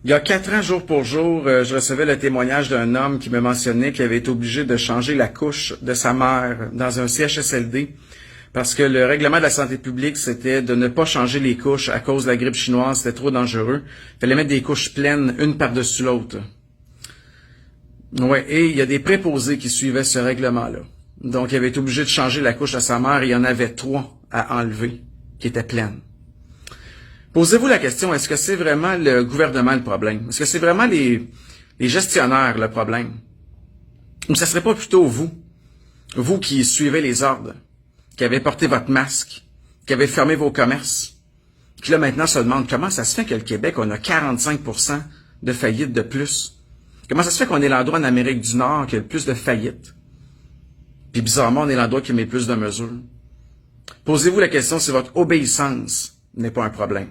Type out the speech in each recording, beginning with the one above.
Il y a 4 ans, jour pour jour, je recevais le témoignage d'un homme qui me mentionnait qu'il avait été obligé de changer la couche de sa mère dans un CHSLD parce que le règlement de la santé publique, c'était de ne pas changer les couches à cause de la grippe chinoise, c'était trop dangereux. Il fallait mettre des couches pleines, une par-dessus l'autre. Ouais, et il y a des préposés qui suivaient ce règlement-là. Donc, il avait été obligé de changer la couche à sa mère et il y en avait 3 à enlever qui étaient pleines. Posez-vous la question, est-ce que c'est vraiment le gouvernement le problème? Est-ce que c'est vraiment les gestionnaires le problème? Ou ça serait pas plutôt vous qui suivez les ordres, qui avez porté votre masque, qui avez fermé vos commerces, qui là maintenant se demandent comment ça se fait que le Québec, on a 45% de faillites de plus? Comment ça se fait qu'on est l'endroit en Amérique du Nord qui a le plus de faillites? Puis bizarrement, on est l'endroit qui met le plus de mesures. Posez-vous la question si votre obéissance n'est pas un problème.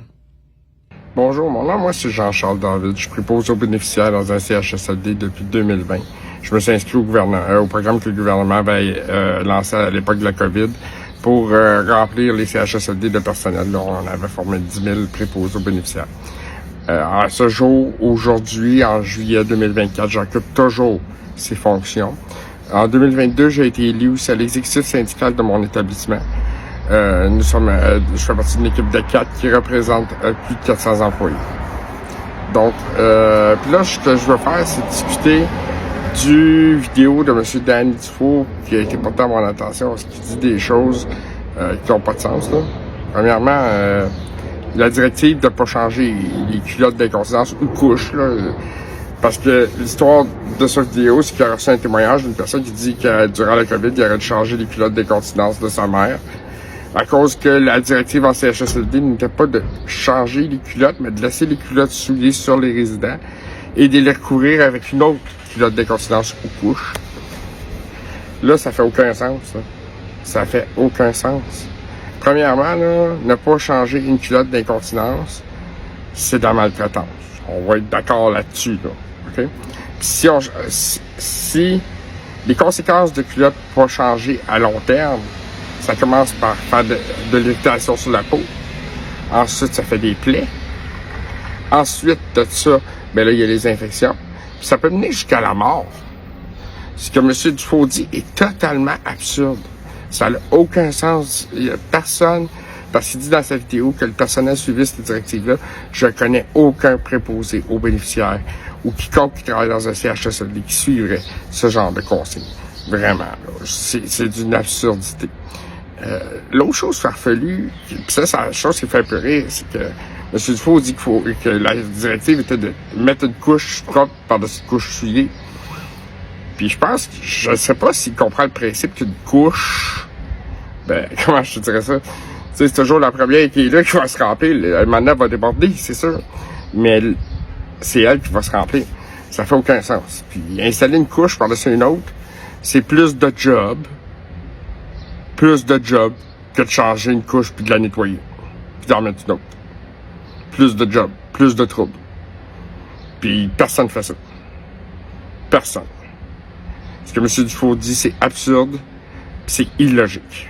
Bonjour, mon nom, moi, c'est Jean-Charles David. Je prépose aux bénéficiaires dans un CHSLD depuis 2020. Je me suis inscrit au programme que le gouvernement avait lancé à l'époque de la COVID pour remplir les CHSLD de personnel. Là, on avait formé 10 000 préposés aux bénéficiaires. À ce jour, aujourd'hui, en juillet 2024, j'occupe toujours ces fonctions. En 2022, j'ai été élu aussi à l'exécutif syndical de mon établissement. Je fais partie d'une équipe de 4 qui représente plus de 400 employés. Donc, puis là, ce que je veux faire, c'est discuter du vidéo de M. Danny Dufault qui a été porté à mon attention, parce qu'il dit des choses qui n'ont pas de sens, là. Premièrement, la directive de ne pas changer les culottes d'incontinence ou couches, là, parce que l'histoire de cette vidéo, c'est qu'il a reçu un témoignage d'une personne qui dit que durant la COVID, il aurait dû changer les culottes d'incontinence de sa mère. À cause que la directive en CHSLD n'était pas de changer les culottes, mais de laisser les culottes souillées sur les résidents et de les recouvrir avec une autre culotte d'incontinence ou couche. Là, ça fait aucun sens, ça. Ça fait aucun sens. Premièrement, là, ne pas changer une culotte d'incontinence, c'est de la maltraitance. On va être d'accord là-dessus, là. OK? Si les conséquences de culottes pas changer à long terme, ça commence par faire de l'irritation sur la peau. Ensuite, ça fait des plaies. Ensuite de ça, ben là, il y a les infections. Puis ça peut mener jusqu'à la mort. Ce que M. Dufault dit est totalement absurde. Ça n'a aucun sens. Il n'y a personne, parce qu'il dit dans sa vidéo que le personnel suivait cette directive-là. Je ne connais aucun préposé aux bénéficiaires ou quiconque qui travaille dans un CHSLD qui suivrait ce genre de consignes. Vraiment, là, c'est d'une absurdité. L'autre chose farfelue, puis ça, c'est la chose qui fait plus rire, c'est que M. Dufault dit que la directive était de mettre une couche propre par-dessus une couche souillée. Puis je sais pas s'il comprend le principe qu'une couche, comment je te dirais ça? Tu sais, c'est toujours la première qui est là qui va se remplir. Le mandat va déborder, c'est sûr. Mais c'est elle qui va se remplir. Ça fait aucun sens. Puis installer une couche par-dessus une autre, c'est plus de job que de changer une couche puis de la nettoyer, puis d'en mettre une autre. Plus de job, plus de troubles. Puis personne ne fait ça. Personne. Ce que M. Dufault dit, c'est absurde, c'est illogique.